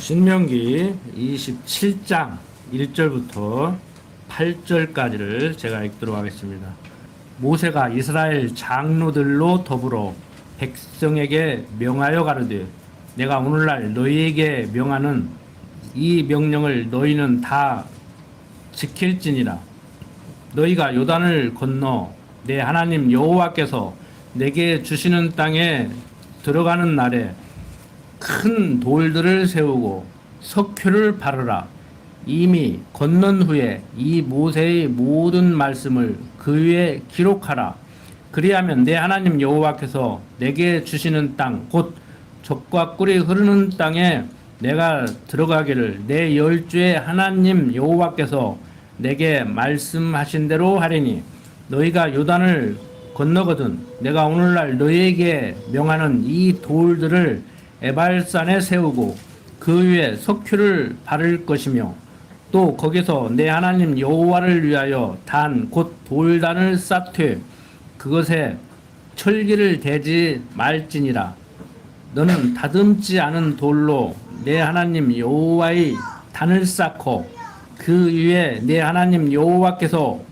신명기 27장 1절부터 8절까지를 제가 읽도록 하겠습니다. 모세가 이스라엘 장로들로 더불어 백성에게 명하여 가르되 내가 오늘날 너희에게 명하는 이 명령을 너희는 다 지킬지니라. 너희가 요단을 건너 내 하나님 여호와께서 내게 주시는 땅에 들어가는 날에 큰 돌들을 세우고 석표를 바르라. 이미 건넌 후에 이 모세의 모든 말씀을 그 위에 기록하라. 그리하면 내 하나님 여호와께서 내게 주시는 땅 곧 젖과 꿀이 흐르는 땅에 내가 들어가기를 내 열주의 하나님 여호와께서 내게 말씀하신 대로 하리니 너희가 요단을 건너거든 내가 오늘날 너희에게 명하는 이 돌들을 에발산에 세우고 그 위에 석큐를 바를 것이며 또 거기서 내 하나님 여호와를 위하여 단 곧 돌단을 쌓되 그것에 철기를 대지 말지니라. 너는 다듬지 않은 돌로 내 하나님 여호와의 단을 쌓고 그 위에 내 하나님 여호와께서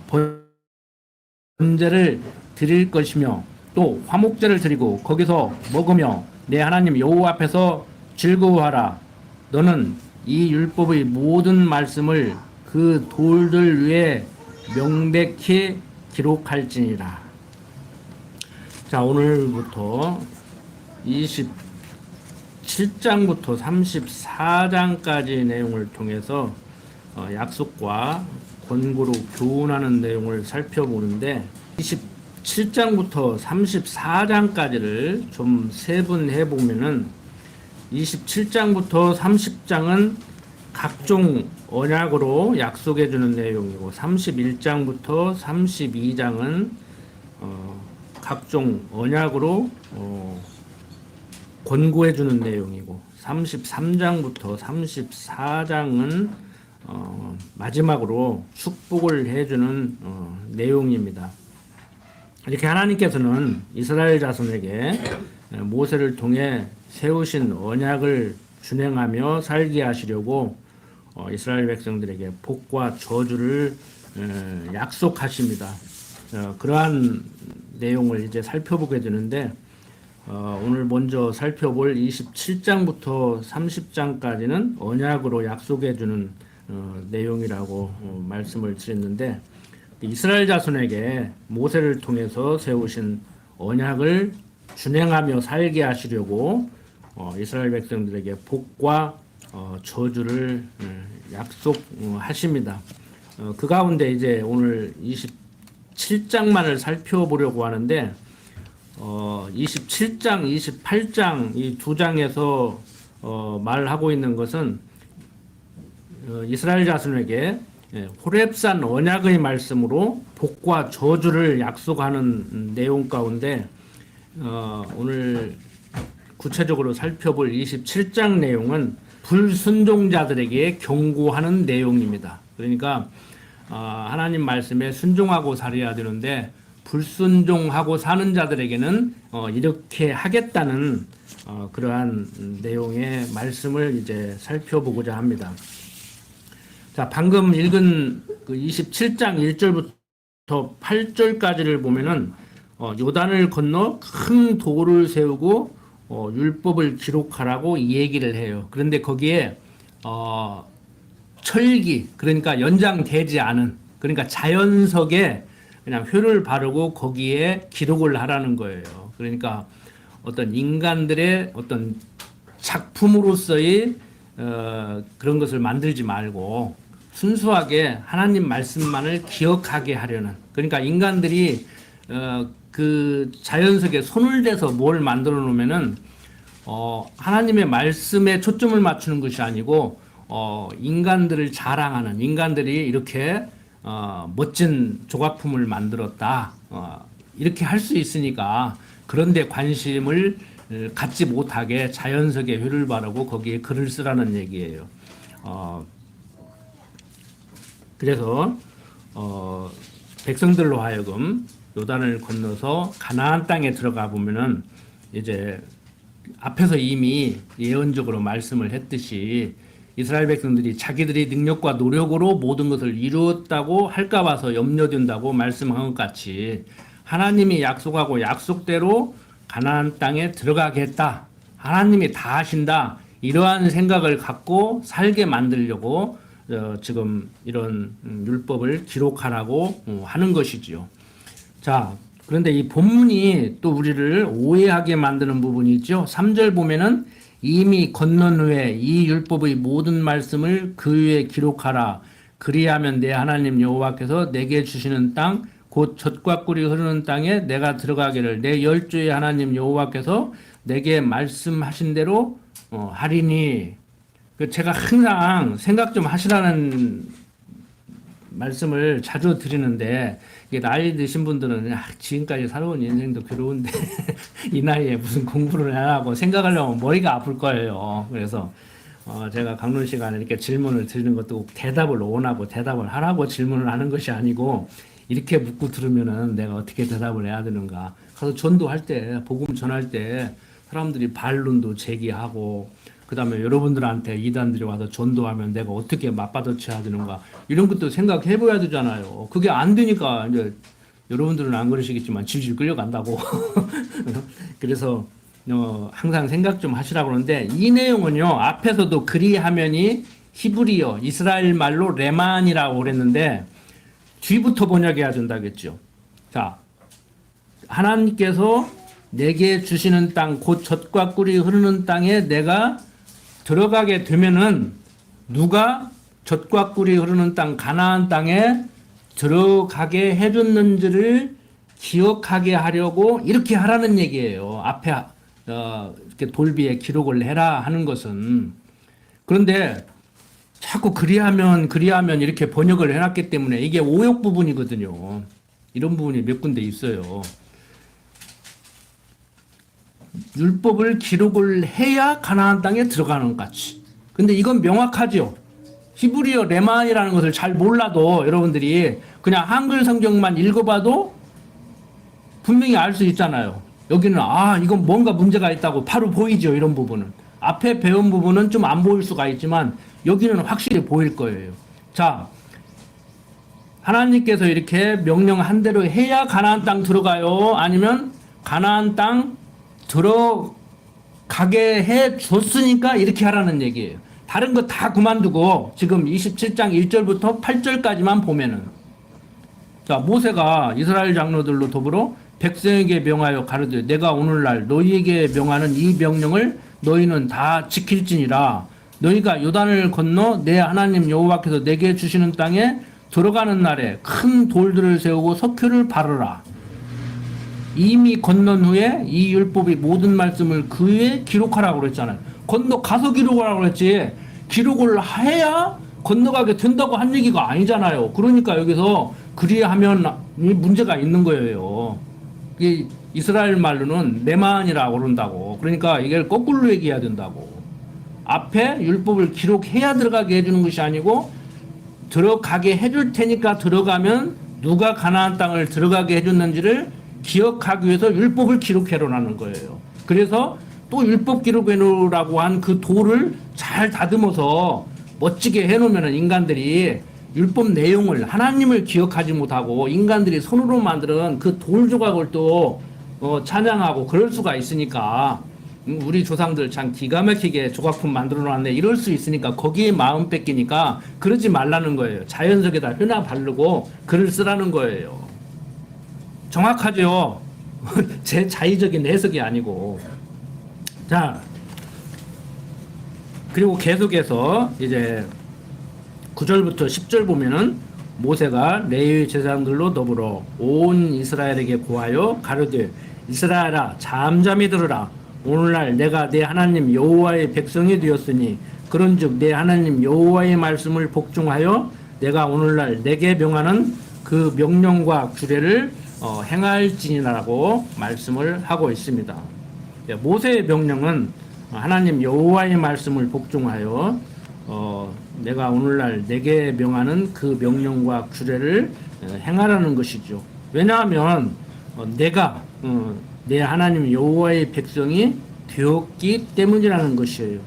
번제를 드릴 것이며 또 화목제를 드리고 거기서 먹으며 내 하나님 여호와 앞에서 즐거워하라. 너는 이 율법의 모든 말씀을 그 돌들 위에 명백히 기록할지니라. 자, 오늘부터 27장부터 34장까지 내용을 통해서 약속과 권고로 교훈하는 내용을 살펴보는데 27장부터 34장까지를 좀 세분해 보면은 27장부터 30장은 각종 언약으로 약속해 주는 내용이고 31장부터 32장은 각종 언약으로 권고해 주는 내용이고 33장부터 34장은 마지막으로 축복을 해 주는 내용입니다. 이렇게 하나님께서는 이스라엘 자손에게 모세를 통해 세우신 언약을 준행하며 살게 하시려고 이스라엘 백성들에게 복과 저주를 약속하십니다. 그러한 내용을 이제 살펴보게 되는데 오늘 먼저 살펴볼 27장부터 30장까지는 언약으로 약속해 주는 내용이라고 말씀을 드렸는데 이스라엘 자손에게 모세를 통해서 세우신 언약을 준행하며 살게 하시려고 이스라엘 백성들에게 복과 저주를 약속하십니다. 그 가운데 이제 오늘 27장만을 살펴보려고 하는데 27장, 28장 이 두 장에서 말하고 있는 것은 이스라엘 자손에게 호렙산 언약의 말씀으로 복과 저주를 약속하는 내용 가운데 오늘 구체적으로 살펴볼 27장 내용은 불순종자들에게 경고하는 내용입니다. 그러니까 하나님 말씀에 순종하고 살아야 되는데 불순종하고 사는 자들에게는 이렇게 하겠다는 그러한 내용의 말씀을 이제 살펴보고자 합니다. 자, 방금 읽은 그 27장 1절부터 8절까지를 보면은 요단을 건너 큰 돌을 세우고 율법을 기록하라고 이 얘기를 해요. 그런데 거기에 철기, 그러니까 연장되지 않은, 그러니까 자연석에 그냥 효를 바르고 거기에 기록을 하라는 거예요. 그러니까 어떤 인간들의 어떤 작품으로서의 그런 것을 만들지 말고 순수하게 하나님 말씀만을 기억하게 하려는, 그러니까 인간들이 그 자연석에 손을 대서 뭘 만들어 놓으면은 하나님의 말씀에 초점을 맞추는 것이 아니고 인간들을 자랑하는, 인간들이 이렇게 멋진 조각품을 만들었다 이렇게 할 수 있으니까 그런데 관심을 갖지 못하게 자연석에 효를 바르고 거기에 글을 쓰라는 얘기예요. 그래서 백성들로 하여금 요단을 건너서 가나안 땅에 들어가 보면은 이제 앞에서 이미 예언적으로 말씀을 했듯이 이스라엘 백성들이 자기들의 능력과 노력으로 모든 것을 이루었다고 할까 봐서 염려된다고 말씀한 것 같이 하나님이 약속하고 약속대로 가나안 땅에 들어가겠다. 하나님이 다 하신다. 이러한 생각을 갖고 살게 만들려고 지금 이런 율법을 기록하라고 하는 것이지요. 자, 그런데 이 본문이 또 우리를 오해하게 만드는 부분이 있죠. 3절 보면은 이미 건넌 후에 이 율법의 모든 말씀을 그 위에 기록하라. 그리하면 내 하나님 여호와께서 내게 주시는 땅 곧 젖과 꿀이 흐르는 땅에 내가 들어가기를 내 열조의 하나님 여호와께서 내게 말씀하신 대로 하리니. 제가 항상 생각 좀 하시라는 말씀을 자주 드리는데 이게 나이 드신 분들은 지금까지 살아온 인생도 괴로운데 이 나이에 무슨 공부를 하고 생각하려면 머리가 아플 거예요. 그래서 제가 강론 시간에 이렇게 질문을 드리는 것도 대답을 원하고 대답을 하라고 질문을 하는 것이 아니고 이렇게 묻고 들으면은 내가 어떻게 대답을 해야 되는가. 가서 전도할 때 복음 전할 때 사람들이 반론도 제기하고 그다음에 여러분들한테 이단들이 와서 전도하면 내가 어떻게 맞받아쳐야 되는가 이런 것도 생각해 봐야 되잖아요. 그게 안 되니까 이제 여러분들은 안 그러시겠지만 질질 끌려간다고. 그래서 항상 생각 좀 하시라고 그러는데 이 내용은요. 앞에서도 그리하면이 히브리어 이스라엘 말로 레만이라고 그랬는데 뒤부터 번역해야 된다겠죠. 자, 하나님께서 내게 주시는 땅 곧 젖과 꿀이 흐르는 땅에 내가 들어가게 되면은 누가 젖과 꿀이 흐르는 땅 가나안 땅에 들어가게 해줬는지를 기억하게 하려고 이렇게 하라는 얘기예요. 앞에 이렇게 돌비에 기록을 해라 하는 것은. 그런데 자꾸 그리하면 이렇게 번역을 해놨기 때문에 이게 오역 부분이거든요. 이런 부분이 몇 군데 있어요. 율법을 기록을 해야 가나안 땅에 들어가는 것 같이. 근데 이건 명확하죠. 히브리어 레만이라는 것을 잘 몰라도 여러분들이 그냥 한글 성경만 읽어봐도 분명히 알 수 있잖아요. 여기는 이건 뭔가 문제가 있다고 바로 보이죠. 이런 부분은. 앞에 배운 부분은 좀 안 보일 수가 있지만 여기는 확실히 보일 거예요. 자, 하나님께서 이렇게 명령한 대로 해야 가나안 땅 들어가요? 아니면 가나안 땅 들어가게 해 줬으니까 이렇게 하라는 얘기예요. 다른 거 다 그만두고 지금 27장 1절부터 8절까지만 보면은 자, 모세가 이스라엘 장로들로 더불어 백성에게 명하여 가르되 내가 오늘날 너희에게 명하는 이 명령을 너희는 다 지킬지니라. 너희가 요단을 건너 내 하나님 여호와께서 내게 주시는 땅에 들어가는 날에 큰 돌들을 세우고 석회를 바르라. 이미 건넌 후에 이 율법의 모든 말씀을 그 위에 기록하라고 그랬잖아요. 건너가서 기록하라고 그랬지 기록을 해야 건너가게 된다고 한 얘기가 아니잖아요. 그러니까 여기서 그리하면 문제가 있는 거예요. 이 이스라엘 말로는 레만이라고 그런다고. 그러니까 이걸 거꾸로 얘기해야 된다고. 앞에 율법을 기록해야 들어가게 해주는 것이 아니고 들어가게 해줄 테니까 들어가면 누가 가나안 땅을 들어가게 해줬는지를 기억하기 위해서 율법을 기록해놓으라는 거예요. 그래서 또 율법 기록해놓으라고 한 그 돌을 잘 다듬어서 멋지게 해놓으면 인간들이 율법 내용을 하나님을 기억하지 못하고 인간들이 손으로 만드는 그 돌 조각을 또 찬양하고 그럴 수가 있으니까 우리 조상들 참 기가 막히게 조각품 만들어 놨네 이럴 수 있으니까 거기에 마음 뺏기니까 그러지 말라는 거예요. 자연석에다 효나 바르고 글을 쓰라는 거예요. 정확하죠? 제 자의적인 해석이 아니고. 자, 그리고 계속해서 이제 9절부터 10절 보면은 모세가 레위 제사장들로 더불어 온 이스라엘에게 고하여 가르되 이스라엘아 잠잠히 들으라. 오늘날 내가 내 하나님 여호와의 백성이 되었으니 그런즉 내 하나님 여호와의 말씀을 복종하여 내가 오늘날 내게 명하는 그 명령과 규례를 행할지니라고 말씀을 하고 있습니다. 모세의 명령은 하나님 여호와의 말씀을 복종하여 내가 오늘날 내게 명하는 그 명령과 규례를 행하라는 것이죠. 왜냐하면 내가 내 하나님 여호와의 백성이 되었기 때문이라는 것이에요.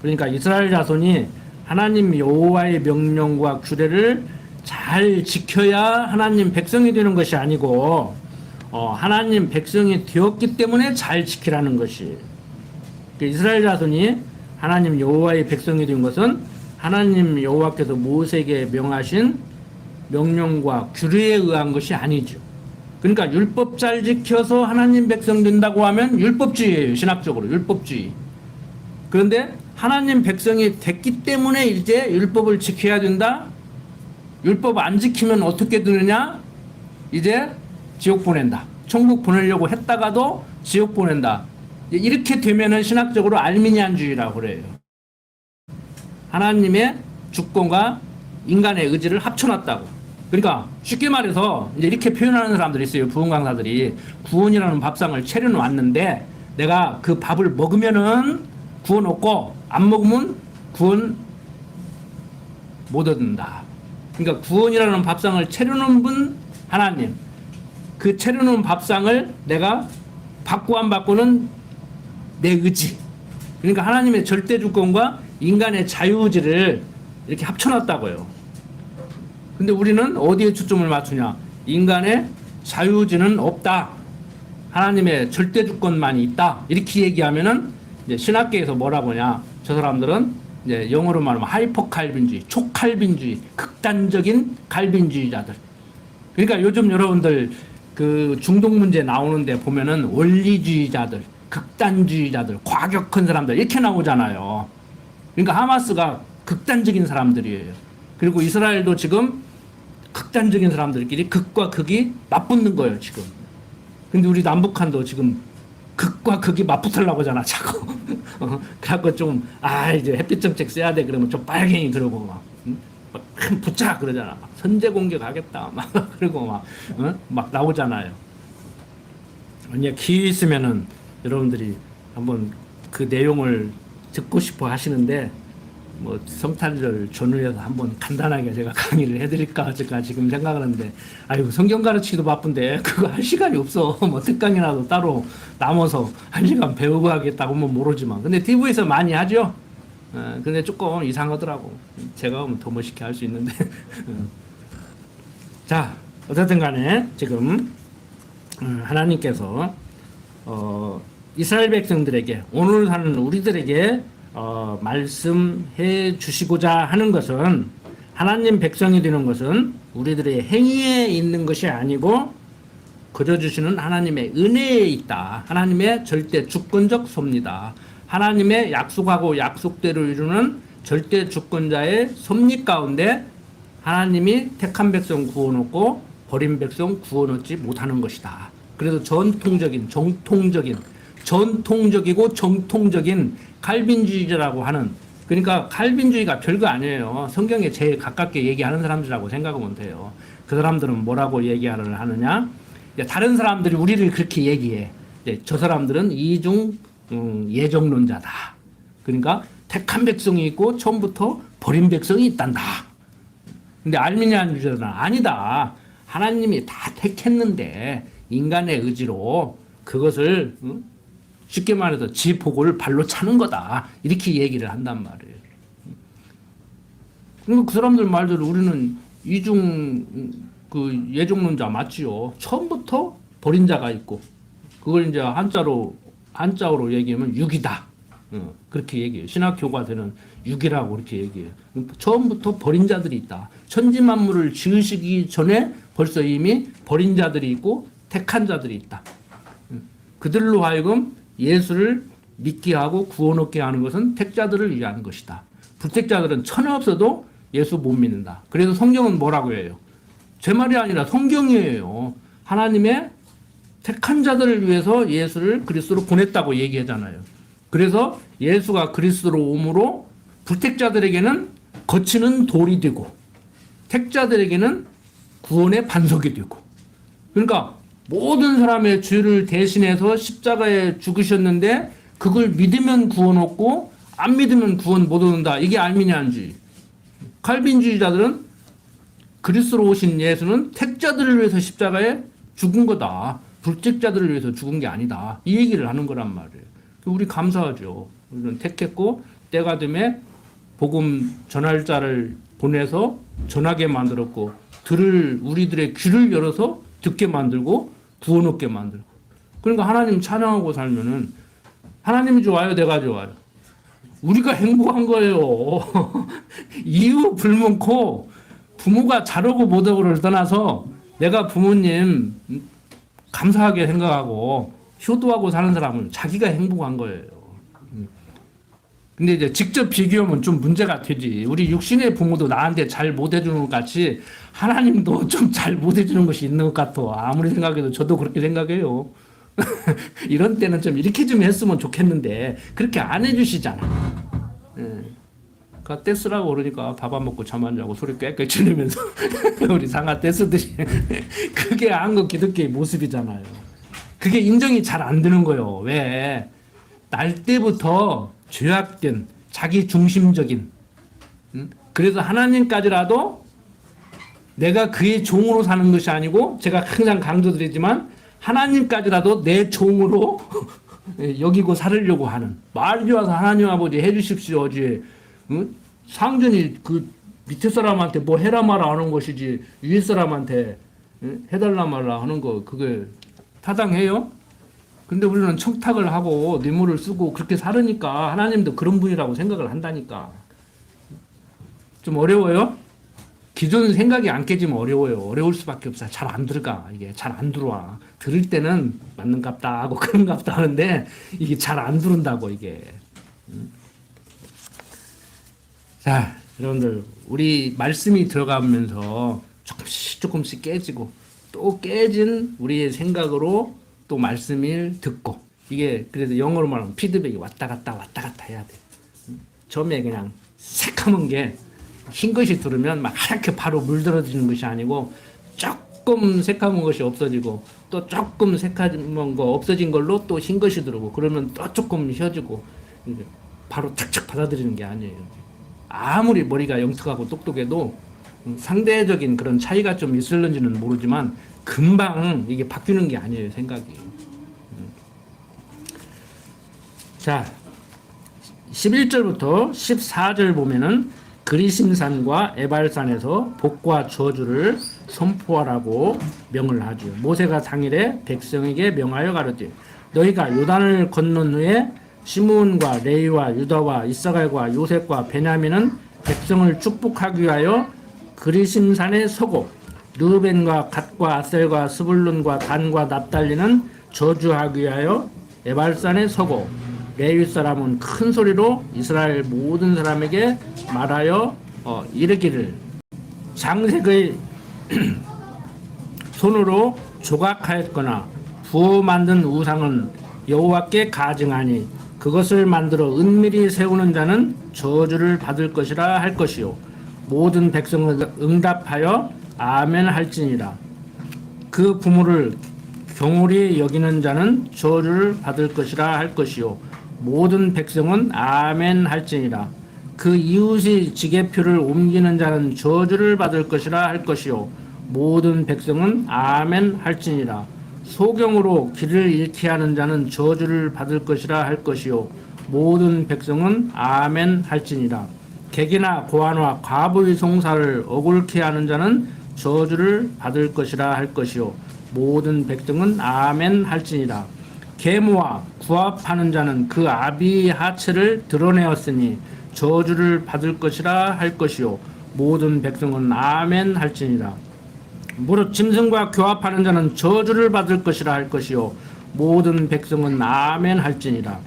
그러니까 이스라엘 자손이 하나님 여호와의 명령과 규례를 잘 지켜야 하나님 백성이 되는 것이 아니고 하나님 백성이 되었기 때문에 잘 지키라는 것이. 이스라엘 자손이 하나님 여호와의 백성이 된 것은 하나님 여호와께서 모세에게 명하신 명령과 규례에 의한 것이 아니죠. 그러니까 율법 잘 지켜서 하나님 백성 된다고 하면 율법주의예요. 신학적으로 율법주의. 그런데 하나님 백성이 됐기 때문에 이제 율법을 지켜야 된다. 율법 안 지키면 어떻게 되느냐? 이제 지옥 보낸다. 천국 보내려고 했다가도 지옥 보낸다. 이렇게 되면은 신학적으로 알미니안주의라고 그래요. 하나님의 주권과 인간의 의지를 합쳐놨다고. 그러니까 쉽게 말해서 이제 이렇게 표현하는 사람들이 있어요. 부흥 강사들이 구원이라는 밥상을 차려놓았는데 내가 그 밥을 먹으면은 구원 얻고 안 먹으면 구원 못 얻는다. 그러니까 구원이라는 밥상을 차려놓은 분 하나님. 그 차려놓은 밥상을 내가 받고 안 받고는 내 의지. 그러니까 하나님의 절대 주권과 인간의 자유의지를 이렇게 합쳐놨다고요. 근데 우리는 어디에 초점을 맞추냐? 인간의 자유의지는 없다. 하나님의 절대 주권만이 있다. 이렇게 얘기하면은 이제 신학계에서 뭐라고 하냐? 저 사람들은 이제 영어로 말하면 하이퍼 칼빈주의, 초칼빈주의, 극단적인 칼빈주의자들. 그러니까 요즘 여러분들 그 중동 문제 나오는데 보면은 원리주의자들, 극단주의자들, 과격한 사람들 이렇게 나오잖아요. 그러니까 하마스가 극단적인 사람들이에요. 그리고 이스라엘도 지금 극단적인 사람들끼리 극과 극이 맞붙는 거예요, 지금. 근데 우리 남북한도 지금 극과 극이 맞붙으려고 하잖아, 자꾸. 그래갖고 좀, 이제 햇빛 정책 써야 돼. 그러면 좀 빨갱이 그러고 막 붙자 그러잖아. 막 선제 공격하겠다. 막 그러고 막 나오잖아요. 만약 기회 있으면은 여러분들이 한번 그 내용을 듣고 싶어 하시는데, 뭐 성탄절 전후에서 한번 간단하게 제가 강의를 해드릴까 제가 지금 생각하는데, 아이고 성경 가르치기도 바쁜데 그거 할 시간이 없어. 뭐 특강이라도 따로 남아서 1시간 배우고 하겠다고 하면 모르지만, 근데 TV에서 많이 하죠. 근데 조금 이상하더라고. 제가 하면 더 멋있게 할 수 있는데. 자, 어쨌든 간에 지금 하나님께서 이스라엘 백성들에게, 오늘 사는 우리들에게 말씀해 주시고자 하는 것은, 하나님 백성이 되는 것은 우리들의 행위에 있는 것이 아니고 그저 주시는 하나님의 은혜에 있다. 하나님의 절대 주권적 섭니다. 하나님의 약속하고 약속대로 이루는 절대 주권자의 섭리 가운데 하나님이 택한 백성 구원없고 버린 백성 구원받지 못하는 것이다. 그래서 전통적이고 정통적인 칼빈주의자라고 하는, 그러니까 칼빈주의가 별거 아니에요. 성경에 제일 가깝게 얘기하는 사람들이라고 생각하면 돼요. 그 사람들은 뭐라고 얘기를 하느냐? 다른 사람들이 우리를 그렇게 얘기해. 저 사람들은 이중 예정론자다. 그러니까 택한 백성이 있고 처음부터 버린 백성이 있단다. 근데 알미니안주의자는 아니다. 하나님이 다 택했는데 인간의 의지로 그것을 쉽게 말해서 지 복을 발로 차는 거다. 이렇게 얘기를 한단 말이에요. 그러니까 그 사람들 말대로 우리는 이중 예정론자 맞지요. 처음부터 버린 자가 있고, 그걸 이제 한자어로 얘기하면 육이다. 그렇게 얘기해요. 신학 교과서는 육이라고 그렇게 얘기해요. 처음부터 버린 자들이 있다. 천지 만물을 지으시기 전에 벌써 이미 버린 자들이 있고 택한 자들이 있다. 그들로 하여금 예수를 믿게 하고 구원 얻게 하는 것은 택자들을 위한 것이다. 불택자들은 천하 없어도 예수 못 믿는다. 그래서 성경은 뭐라고 해요? 제 말이 아니라 성경이에요. 하나님의 택한 자들을 위해서 예수를 그리스도로 보냈다고 얘기하잖아요. 그래서 예수가 그리스도로 오므로 불택자들에게는 거치는 돌이 되고 택자들에게는 구원의 반석이 되고, 그러니까 모든 사람의 죄를 대신해서 십자가에 죽으셨는데 그걸 믿으면 구원 얻고 안 믿으면 구원 못 얻는다. 이게 알미니안주의. 칼빈주의자들은 그리스도로 오신 예수는 택자들을 위해서 십자가에 죽은 거다. 불택자들을 위해서 죽은 게 아니다. 이 얘기를 하는 거란 말이에요. 우리 감사하죠. 우리는 택했고 때가 되면 복음 전할 자를 보내서 전하게 만들었고 우리들의 귀를 열어서 듣게 만들고 구원 얻게 만들고. 그러니까 하나님 찬양하고 살면은 하나님이 좋아요, 내가 좋아요. 우리가 행복한 거예요. 이유 불문코 부모가 잘하고 못하고를 떠나서 내가 부모님 감사하게 생각하고 효도하고 사는 사람은 자기가 행복한 거예요. 근데 이제 직접 비교하면 좀 문제가 되지. 우리 육신의 부모도 나한테 잘 못해주는 것 같이 하나님도 좀 잘 못해주는 것이 있는 것 같아. 아무리 생각해도 저도 그렇게 생각해요. 이런 때는 좀 이렇게 좀 했으면 좋겠는데 그렇게 안 해주시잖아. 그 떼쓰라고 그러니까 밥 안 먹고 잠 안 자고 소리 꽥꽥 지르면서 우리 상아 떼쓰듯이 그게 한국 기독교의 모습이잖아요. 그게 인정이 잘 안 되는 거예요. 왜? 날 때부터 죄악된 자기 중심적인 그래서 하나님까지라도 내가 그의 종으로 사는 것이 아니고 제가 항상 강조드리지만 하나님까지라도 내 종으로 여기고 살으려고 하는 말이 와서 하나님 아버지 해주십시오 어지 상전이 그 밑에 사람한테 뭐 해라 마라 하는 것이지 위에 사람한테 해달라 말라 하는 거 그게 타당해요? 근데 우리는 청탁을 하고 뇌물을 쓰고 그렇게 살으니까 하나님도 그런 분이라고 생각을 한다니까. 좀 어려워요? 기존 생각이 안 깨지면 어려워요. 어려울 수밖에 없어요. 잘 안 들어가. 이게 잘 안 들어와. 들을 때는 맞는갑다 하고 그런갑다 하는데 이게 잘 안 들은다고 이게. 자, 여러분들 우리 말씀이 들어가면서 조금씩 깨지고 또 깨진 우리의 생각으로 또 말씀을 듣고 이게 그래서 영어로 말하면 피드백이 왔다 갔다 해야 돼. 처음에 그냥 새카만 게 흰 것이 들으면 막 하얗게 바로 물들어지는 것이 아니고 조금 새카만 것이 없어지고 또 조금 새카만 거 없어진 걸로 또 흰 것이 들어오고 그러면 또 조금 휘어지고 바로 탁탁 받아들이는 게 아니에요. 아무리 머리가 영특하고 똑똑해도 상대적인 그런 차이가 좀 있을는지는 모르지만 금방 이게 바뀌는 게 아니에요, 생각이. 자, 11절부터 14절 보면은 그리심산과 에발산에서 복과 저주를 선포하라고 명을 하죠. 모세가 당일에 백성에게 명하여 가르되 너희가 요단을 건넌 후에 시므온과 레위와 유다와 이스라엘과 요셉과 베냐민은 백성을 축복하기 위하여 그리심산에 서고 르벤과 갓과 아셀과 스불룬과 단과 납달리는 저주하기 위하여 에발산에 서고 레위 사람은 큰 소리로 이스라엘 모든 사람에게 말하여 이르기를 장색의 손으로 조각하였거나 부어 만든 우상은 여호와께 가증하니 그것을 만들어 은밀히 세우는 자는 저주를 받을 것이라 할 것이요 모든 백성은 응답하여 아멘 할지니라. 그 부모를 경홀히 여기는 자는 저주를 받을 것이라 할 것이요 모든 백성은 아멘 할지니라. 그 이웃이 지게표를 옮기는 자는 저주를 받을 것이라 할 것이요 모든 백성은 아멘 할지니라. 소경으로 길을 잃게 하는 자는 저주를 받을 것이라 할 것이요 모든 백성은 아멘 할지니라. 객이나 고아나 과부의 송사를 억울케 하는 자는 저주를 받을 것이라 할 것이요 모든 백성은 아멘 할지니라. 계모와 구합하는 자는 그 아비의 하체를 드러내었으니 저주를 받을 것이라 할 것이요 모든 백성은 아멘 할지니라. 무릇 짐승과 교합하는 자는 저주를 받을 것이라 할 것이요 모든 백성은 아멘 할지니라.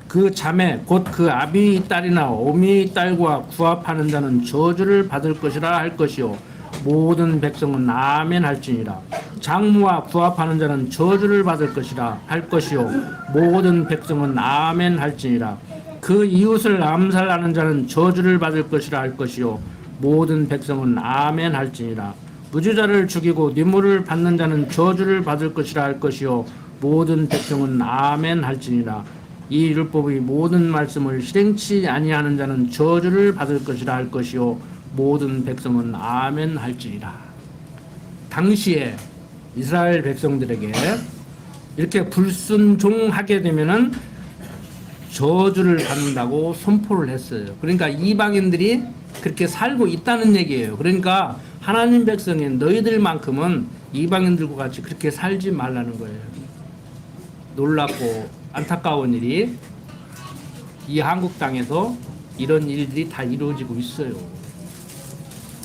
그 자매 곧 그 아비의 딸이나 어미의 딸과 구합하는 자는 저주를 받을 것이라 할 것이요 모든 백성은 아멘 할지니라. 장무와 구합하는 자는 저주를 받을 것이라 할 것이요 모든 백성은 아멘 할지니라. 그 이웃을 암살하는 자는 저주를 받을 것이라 할 것이요 모든 백성은 아멘 할지니라. 무주자를 죽이고 뇌물을 받는 자는 저주를 받을 것이라 할 것이요 모든 백성은 아멘 할지니라. 이 율법의 모든 말씀을 실행치 아니하는 자는 저주를 받을 것이라 할 것이요 모든 백성은 아멘 할지니라. 당시에 이스라엘 백성들에게 이렇게 불순종하게 되면은 저주를 받는다고 선포를 했어요. 그러니까 이방인들이 그렇게 살고 있다는 얘기예요. 그러니까 하나님 백성인 너희들만큼은 이방인들과 같이 그렇게 살지 말라는 거예요. 놀랍고 안타까운 일이 이 한국 땅에서 이런 일들이 다 이루어지고 있어요.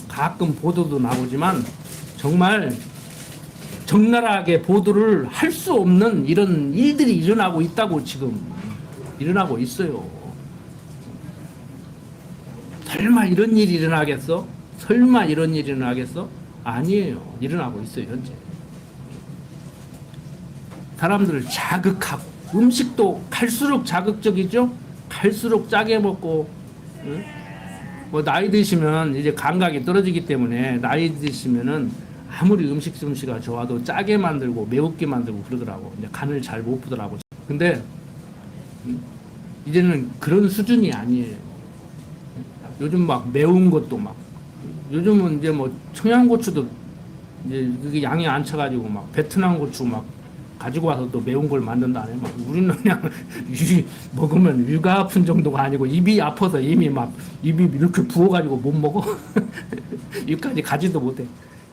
가끔 보도도 나오지만 정말 적나라하게 보도를 할 수 없는 이런 일들이 일어나고 있다고 지금 일어나고 있어요. 설마 이런 일이 일어나겠어? 설마 이런 일이 일어나겠어? 아니에요. 일어나고 있어요, 현재. 사람들을 자극하고, 음식도 갈수록 자극적이죠? 갈수록 짜게 먹고, 응? 뭐 나이 드시면 이제 감각이 떨어지기 때문에 나이 드시면은 아무리 음식 솜씨가 좋아도 짜게 만들고 매우게 만들고 그러더라고. 이제 간을 잘 못 보더라고. 근데 이제는 그런 수준이 아니에요. 요즘 막 매운 것도 막 요즘은 이제 뭐 청양고추도 이제 그게 양이 안 차가지고 막 베트남 고추 막 가지고 와서 또 매운 걸 만든다네. 막 우리는 그냥 먹으면 위가 아픈 정도가 아니고 입이 아파서 이미 막 입이 이렇게 부어가지고 못 먹어. 입까지 가지도 못해.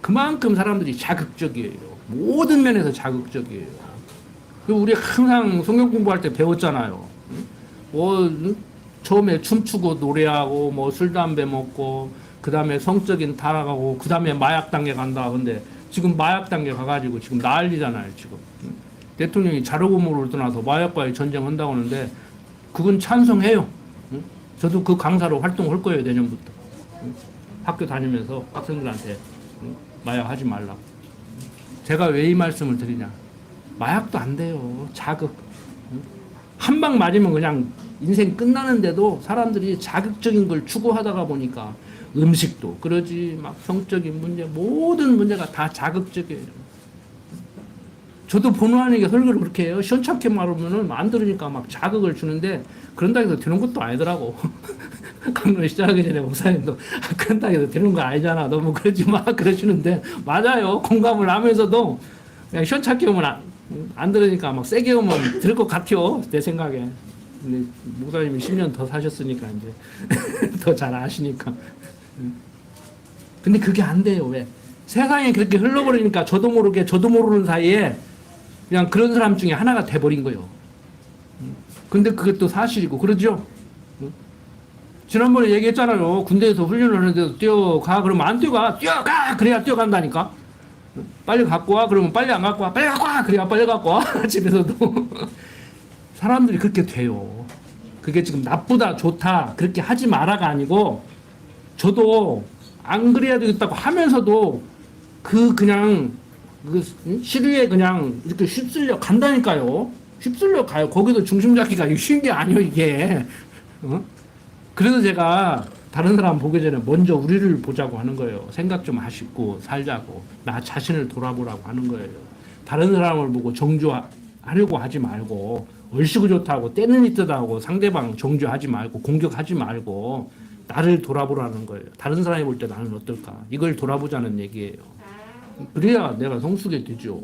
그만큼 사람들이 자극적이에요. 모든 면에서 자극적이에요. 우리 항상 성경 공부할 때 배웠잖아요. 뭐 처음에 춤추고 노래하고 뭐 술 담배 먹고 그 다음에 성적인 타락하고 그 다음에 마약 단계 간다. 근데 지금 마약 단계 가가지고 지금 난리잖아요. 지금 대통령이 자료고문을 떠나서 마약과의 전쟁한다고 하는데 그건 찬성해요. 저도 그 강사로 활동할 거예요. 내년부터 학교 다니면서 학생들한테 마약 하지 말라. 제가 왜 이 말씀을 드리냐? 마약도 안 돼요. 자극. 한 방 맞으면 그냥 인생 끝나는데도 사람들이 자극적인 걸 추구하다가 보니까 음식도 그러지, 막 성적인 문제, 모든 문제가 다 자극적이에요. 저도 번호 아니게 설교를 그렇게 해요. 시원찮게 말하면은 안 들으니까 막 자극을 주는데 그런다 해서 되는 것도 아니더라고. 강론 시작하기 전에 목사님도 그런다 해서 되는 거 아니잖아. 너무 그러지 마. 그러시는데 맞아요. 공감을 하면서도 그냥 시원찮게 오면 안 들으니까 막 세게 오면 들을 것 같아요. 내 생각에. 근데 목사님이 10년 더 사셨으니까 이제 더 잘 아시니까. 근데 그게 안 돼요. 왜? 세상이 그렇게 흘러버리니까 저도 모르게 저도 모르는 사이에 그냥 그런 사람 중에 하나가 돼버린 거예요. 근데 그게 또 사실이고 그러죠. 지난번에 얘기했잖아요. 군대에서 훈련을 하는데도 뛰어가 그러면 안 뛰어가. 뛰어가 그래야 뛰어간다니까. 빨리 갖고 와 그러면 빨리 안 갖고 와. 빨리 갖고 와 그래야 빨리 갖고 와. 집에서도 사람들이 그렇게 돼요. 그게 지금 나쁘다 좋다 그렇게 하지 마라가 아니고 저도 안 그래야 되겠다고 하면서도 그냥 그 시류에 그냥 이렇게 휩쓸려 간다니까요. 휩쓸려 가요. 거기도 중심 잡기가 쉬운 게 아니에요 이게. 그래서 제가 다른 사람 보기 전에 먼저 우리를 보자고 하는 거예요. 생각 좀 하시고 살자고 나 자신을 돌아보라고 하는 거예요. 다른 사람을 보고 정죄하려고 하지 말고 얼씨구 좋다고 때는 있다고 상대방 정죄하지 말고 공격하지 말고 나를 돌아보라는 거예요. 다른 사람이 볼 때 나는 어떨까? 이걸 돌아보자는 얘기예요. 그래야 내가 성숙이 되죠.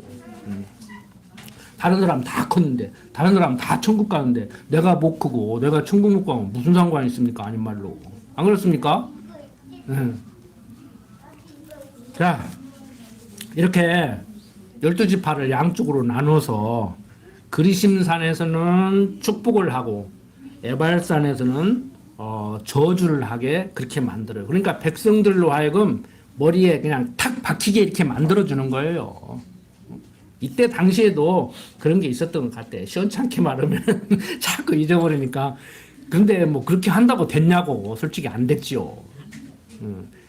다른 사람 다 컸는데, 다른 사람 다 천국 가는데, 내가 못 크고, 내가 천국 못 가면 무슨 상관이 있습니까? 아닌 말로. 안 그렇습니까? 네. 자, 이렇게 12지파를 양쪽으로 나눠서 그리심산에서는 축복을 하고, 에발산에서는 저주를 하게 그렇게 만들어요. 그러니까 백성들로 하여금 머리에 그냥 탁 박히게 이렇게 만들어주는 거예요. 이때 당시에도 그런 게 있었던 것 같아. 시원찮게 말하면 자꾸 잊어버리니까. 근데 뭐 그렇게 한다고 됐냐고. 솔직히 안 됐지요.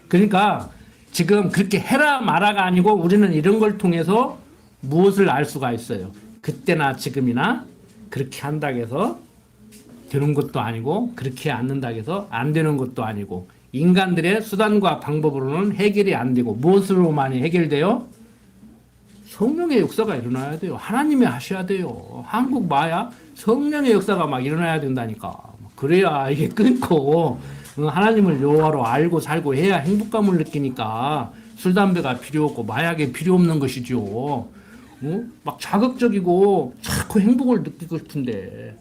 그러니까 지금 그렇게 해라 마라가 아니고 우리는 이런 걸 통해서 무엇을 알 수가 있어요. 그때나 지금이나 그렇게 한다고 해서 되는 것도 아니고 그렇게 않는다고 해서 안 되는 것도 아니고 인간들의 수단과 방법으로는 해결이 안 되고 무엇으로만이 해결돼요? 성령의 역사가 일어나야 돼요. 하나님이 하셔야 돼요. 한국 마야 성령의 역사가 막 일어나야 된다니까. 그래야 이게 끊고 하나님을 여호와로 알고 살고 해야 행복감을 느끼니까 술 담배가 필요 없고 마약이 필요 없는 것이죠. 막 자극적이고 자꾸 행복을 느끼고 싶은데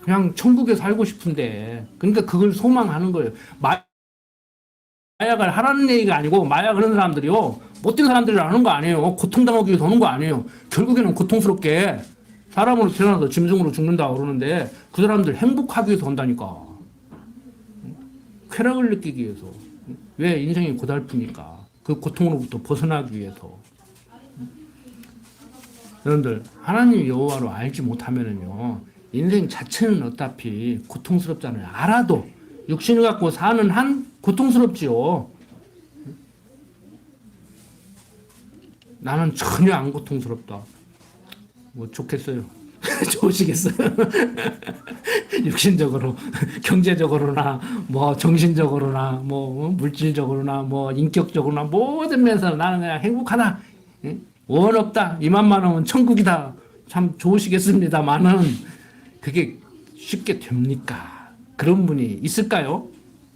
그냥 천국에 살고 싶은데. 그러니까 그걸 소망하는 거예요. 마약을 하라는 얘기가 아니고, 마약을 하는 사람들이요, 못된 사람들이라는 거 아니에요. 고통당하기 위해서 하는 거 아니에요. 결국에는 고통스럽게 사람으로 태어나서 짐승으로 죽는다 그러는데, 그 사람들 행복하기 위해서 한다니까. 쾌락을 느끼기 위해서. 왜? 인생이 고달프니까. 그 고통으로부터 벗어나기 위해서. 여러분들, 하나님 여호와로 알지 못하면은요, 인생 자체는 어차피 고통스럽잖아요. 알아도 육신을 갖고 사는 한 고통스럽지요. 나는 전혀 안 고통스럽다. 뭐 좋겠어요. 좋으시겠어요? 육신적으로, 경제적으로나, 뭐 정신적으로나, 뭐 물질적으로나, 뭐 인격적으로나 모든 면에서 나는 그냥 행복하다. 원 없다. 이만만 하면 천국이다. 참 좋으시겠습니다만은 그게 쉽게 됩니까? 그런 분이 있을까요?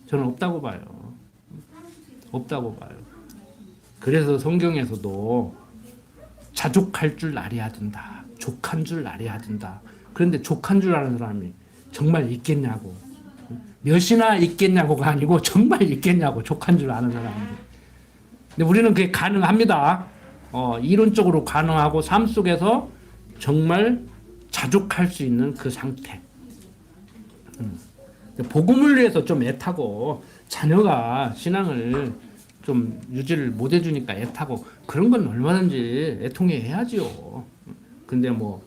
저는 없다고 봐요. 없다고 봐요. 그래서 성경에서도 자족할 줄 알아야 된다. 족한 줄 알아야 된다. 그런데 족한 줄 아는 사람이 정말 있겠냐고. 몇이나 있겠냐고가 아니고 정말 있겠냐고. 족한 줄 아는 사람이. 근데 우리는 그게 가능합니다. 이론적으로 가능하고 삶 속에서 정말 자족할 수 있는 그 상태. 복음을 위해서 좀 애타고 자녀가 신앙을 좀 유지를 못 해주니까 애타고 그런 건 얼마든지 애통해 해야지요. 근데 뭐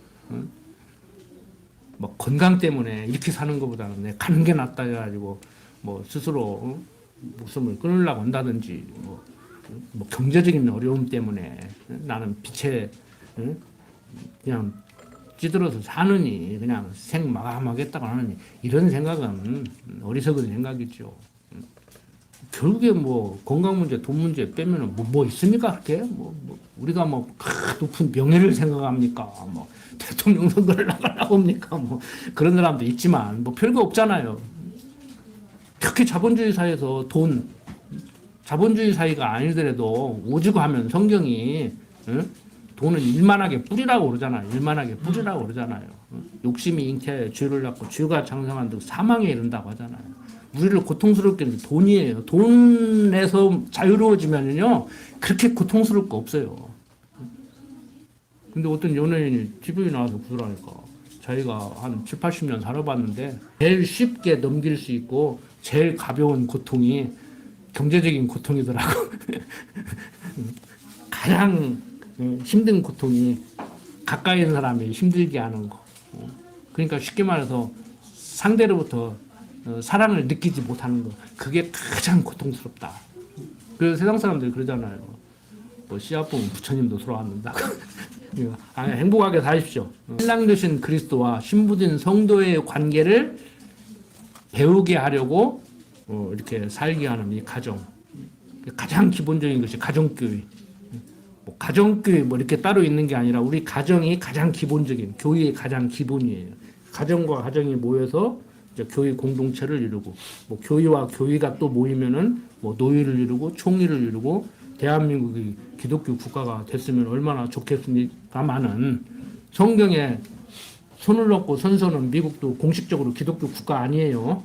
건강 때문에 이렇게 사는 것보다는 내가 가는 게 낫다 해가지고 뭐 스스로 목숨을 끊으려고 한다든지 뭐 경제적인 어려움 때문에 나는 빛에 그냥 찌들어서 사느니 그냥 생마감하겠다고 하느니 이런 생각은 어리석은 생각이죠. 결국에 뭐 건강 문제, 돈 문제 빼면은 뭐 있습니까? 그렇게 우리가 뭐 높은 명예를 생각합니까? 뭐 대통령 선거를 나가려고 합니까? 뭐 그런 사람도 있지만 뭐 별거 없잖아요. 특히 자본주의 사회에서 자본주의 사회가 아니더라도 오지고 하면 성경이 돈은 일만하게 뿌리라고 그러잖아요. 일만하게 뿌리라고 그러잖아요. 욕심이 잉태하여 죄를 낳고 죄가 장성한 듯 사망에 이른다고 하잖아요. 우리를 고통스럽게 하는 게 돈이에요. 돈에서 자유로워지면요 그렇게 고통스러울 거 없어요. 근데 어떤 연예인이 TV에 나와서 그러니까 자기가 한 7, 80년 살아봤는데 제일 쉽게 넘길 수 있고 제일 가벼운 고통이 경제적인 고통이더라고. 가장 힘든 고통이 가까이 있는 사람이 힘들게 하는 거. 그러니까 쉽게 말해서 상대로부터 사랑을 느끼지 못하는 거. 그게 가장 고통스럽다. 그래서 세상 사람들이 그러잖아요. 뭐 씨앗 보면 부처님도 돌아왔는다고. 행복하게 사십시오. 신랑 되신 그리스도와 신부된 성도의 관계를 배우게 하려고 이렇게 살게 하는 이 가정. 가장 기본적인 것이 가정교회. 뭐 가정교회 뭐 이렇게 따로 있는 게 아니라 우리 가정이 가장 기본적인 교회의 가장 기본이에요. 가정과 가정이 모여서 이제 교회 공동체를 이루고 뭐 교회와 교회가 또 모이면은 뭐 노예를 이루고 총리를 이루고 대한민국이 기독교 국가가 됐으면 얼마나 좋겠습니까마는 성경에 손을 넣고 선서는 미국도 공식적으로 기독교 국가 아니에요.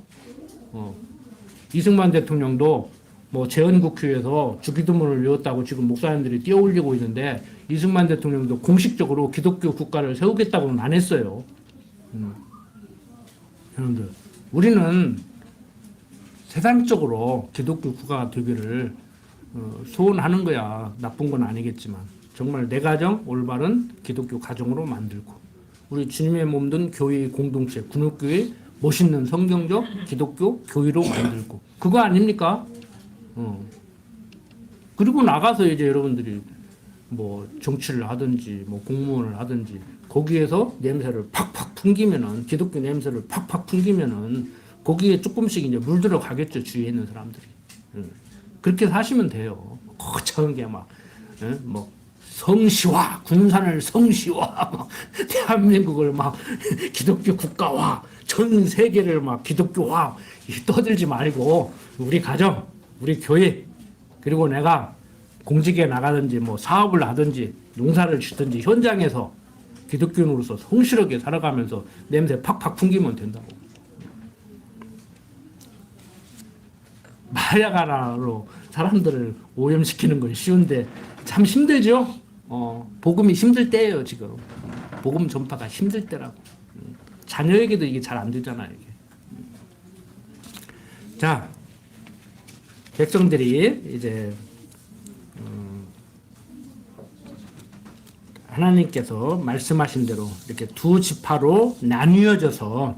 이승만 대통령도 뭐 재헌국회에서 주기도문을 외웠다고 지금 목사님들이 띄어올리고 있는데 이승만 대통령도 공식적으로 기독교 국가를 세우겠다고는 안 했어요. 여러분들, 우리는 세상적으로 기독교 국가가 되기를 소원하는 거야. 나쁜 건 아니겠지만 정말 내 가정 올바른 기독교 가정으로 만들고 우리 주님의 몸된 교회의 공동체 군옥교회 멋있는 성경적 기독교 교회로 만들고 그거 아닙니까? 그리고 나가서 이제 여러분들이 뭐 정치를 하든지 뭐 공무원을 하든지 거기에서 냄새를 팍팍 풍기면은 기독교 냄새를 팍팍 풍기면은 거기에 조금씩 이제 물들어 가겠죠. 주위에 있는 사람들이. 그렇게 사시면 돼요. 거창한 게 막 뭐 성시화 군산을 성시화 막 대한민국을 막 기독교 국가화 전 세계를 막 기독교화 떠들지 말고 우리 가정 우리 교회 그리고 내가 공직에 나가든지 뭐 사업을 하든지 농사를 짓든지 현장에서 기독교인으로서 성실하게 살아가면서 냄새 팍팍 풍기면 된다고. 마약 하나로 사람들을 오염시키는 건 쉬운데 참 힘들죠. 복음이 힘들 때예요 지금. 복음 전파가 힘들 때라고. 자녀에게도 이게 잘 안 되잖아요. 이게. 자, 백성들이 이제 하나님께서 말씀하신 대로 이렇게 두 지파로 나뉘어져서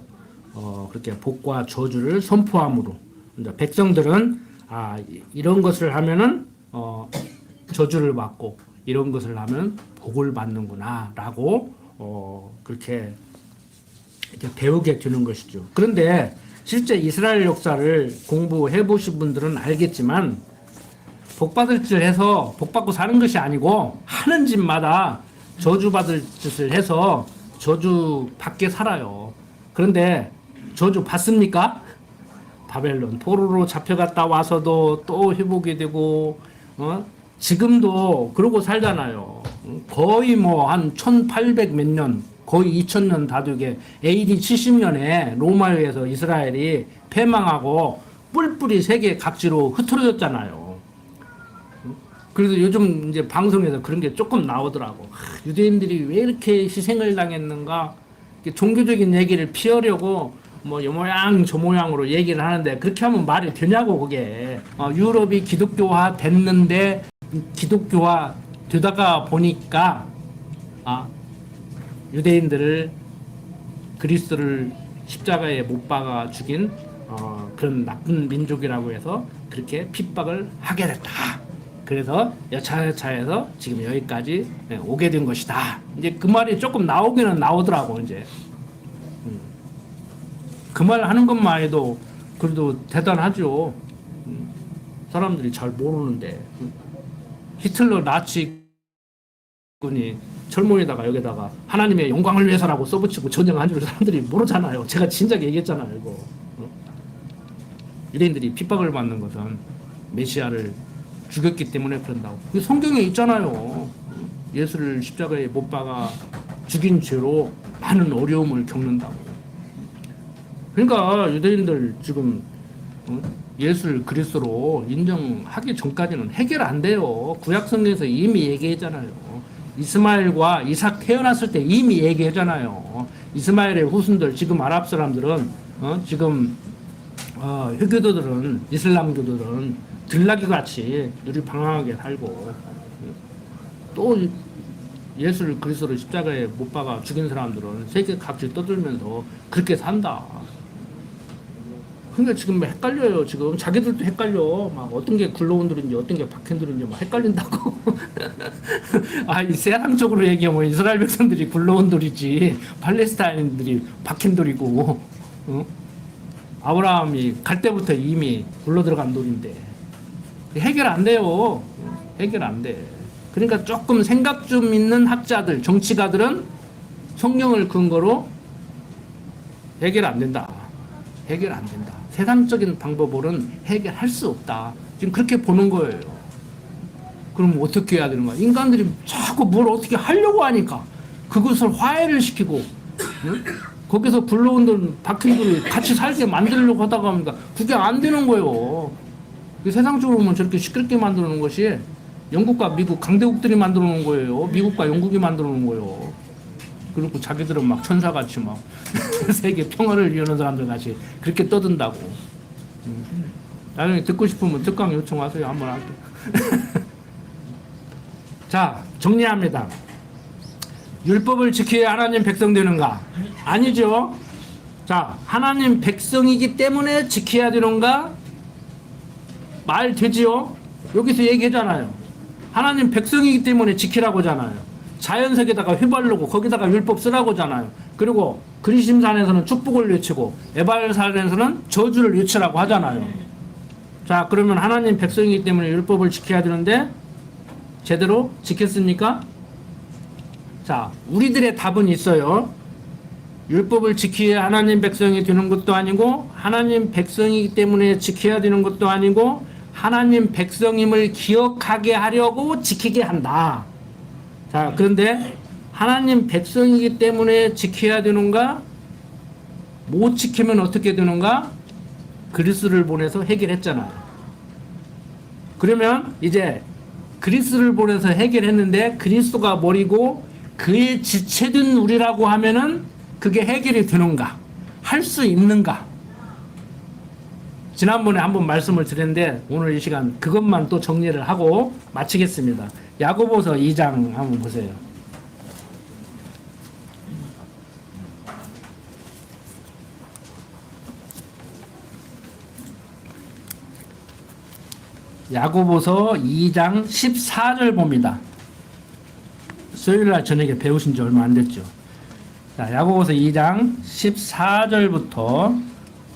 그렇게 복과 저주를 선포함으로 백성들은 이런 것을 하면은 저주를 받고 이런 것을 하면 복을 받는구나라고 그렇게 이렇게 배우게 되는 것이죠. 그런데 실제 이스라엘 역사를 공부해 보신 분들은 알겠지만 복받을 짓을 해서 복받고 사는 것이 아니고 하는 짓마다 저주받을 짓을 해서 저주 받게 살아요. 그런데 저주 받습니까? 바벨론 포로로 잡혀갔다 와서도 또 회복이 되고 지금도 그러고 살잖아요. 거의 뭐 한 1800 몇 년 거의 2000년 다되게 AD 70년에 로마에 의해서 이스라엘이 패망하고 뿔뿔이 세계 각지로 흩어졌잖아요. 그래서 요즘 이제 방송에서 그런 게 조금 나오더라고. 유대인들이 왜 이렇게 희생을 당했는가? 종교적인 얘기를 피하려고 뭐 요 모양 저 모양으로 얘기를 하는데 그렇게 하면 말이 되냐고 그게. 유럽이 기독교화 됐는데 기독교화 되다가 보니까 유대인들을 그리스도를 십자가에 못 박아 죽인 그런 나쁜 민족이라고 해서 그렇게 핍박을 하게 됐다. 그래서 여차여차해서 지금 여기까지 오게 된 것이다. 이제 그 말이 조금 나오기는 나오더라고 이제. 그 말 하는 것만 해도 그래도 대단하죠. 사람들이 잘 모르는데 히틀러 나치군이 철문에다가 여기다가 하나님의 영광을 위해서라고 써붙이고 전쟁한 줄 사람들이 모르잖아요. 제가 진작에 얘기했잖아요. 이거. 유대인들이 핍박을 받는 것은 메시아를 죽였기 때문에 그런다고. 성경에 있잖아요. 예수를 십자가에 못 박아 죽인 죄로 많은 어려움을 겪는다고. 그러니까 유대인들 지금 예수를 그리스도로 인정하기 전까지는 해결 안 돼요. 구약성경에서 이미 얘기했잖아요. 이스마엘과 이삭 태어났을 때 이미 얘기했잖아요. 이스마엘의 후손들 지금 아랍 사람들은 지금 흑교도들은 이슬람교도들은 들나귀 같이 누리방황하게 살고 또 예수를 그리스도로 십자가에 못 박아 죽인 사람들은 세계 각지 떠들면서 그렇게 산다. 그러니까 지금 헷갈려요. 지금 자기들도 헷갈려. 막 어떤 게 굴러온들인지 어떤 게 박힌들인지 막 헷갈린다고. 이 세상적으로 얘기하면 이스라엘 백성들이 굴러온들이지 팔레스타인들이 박힌들이고 아브라함이 갈 때부터 이미 굴러 들어간 돌인데 해결 안 돼요. 해결 안 돼. 그러니까 조금 생각 좀 있는 학자들, 정치가들은 성경을 근거로 해결 안 된다. 해결 안 된다. 세상적인 방법으로는 해결할 수 없다. 지금 그렇게 보는 거예요. 그럼 어떻게 해야 되는 거야? 인간들이 자꾸 뭘 어떻게 하려고 하니까 그것을 화해를 시키고 거기서 굴러온 돈, 박힌 돈을 같이 살게 만들려고 하다가 하니까 그게 안 되는 거예요. 세상적으로 보면 저렇게 시끄럽게 만들어 놓은 것이 영국과 미국 강대국들이 만들어 놓은 거예요. 미국과 영국이 만들어 놓은 거예요. 그리고 자기들은 막 천사같이 막 세계 평화를 위하는 사람들 같이 그렇게 떠든다고. 나중에 듣고 싶으면 특강 요청하세요. 한번 할게. 자, 정리합니다. 율법을 지켜야 하나님 백성 되는가? 아니죠. 자, 하나님 백성이기 때문에 지켜야 되는가? 말 되지요? 여기서 얘기하잖아요. 하나님 백성이기 때문에 지키라고 하잖아요. 자연석에다가 휘바르고 거기다가 율법 쓰라고 하잖아요. 그리고 그리심산에서는 축복을 외치고 에발산에서는 저주를 외치라고 하잖아요. 자, 그러면 하나님 백성이기 때문에 율법을 지켜야 되는데 제대로 지켰습니까? 자, 우리들의 답은 있어요. 율법을 지켜야 하나님 백성이 되는 것도 아니고 하나님 백성이기 때문에 지켜야 되는 것도 아니고 하나님 백성임을 기억하게 하려고 지키게 한다. 자, 그런데 하나님 백성이기 때문에 지켜야 되는가? 못 지키면 어떻게 되는가? 그리스도를 보내서 해결했잖아요. 그러면 이제 그리스도를 보내서 해결했는데 그리스도가 머리고 그의 지체된 우리라고 하면은 그게 해결이 되는가? 할 수 있는가? 지난번에 한번 말씀을 드렸는데 오늘 이 시간 그것만 또 정리를 하고 마치겠습니다. 야고보서 2장 한번 보세요. 야고보서 2장 14절 봅니다. 수요일날 저녁에 배우신 지 얼마 안 됐죠. 자, 야고보서 2장 14절부터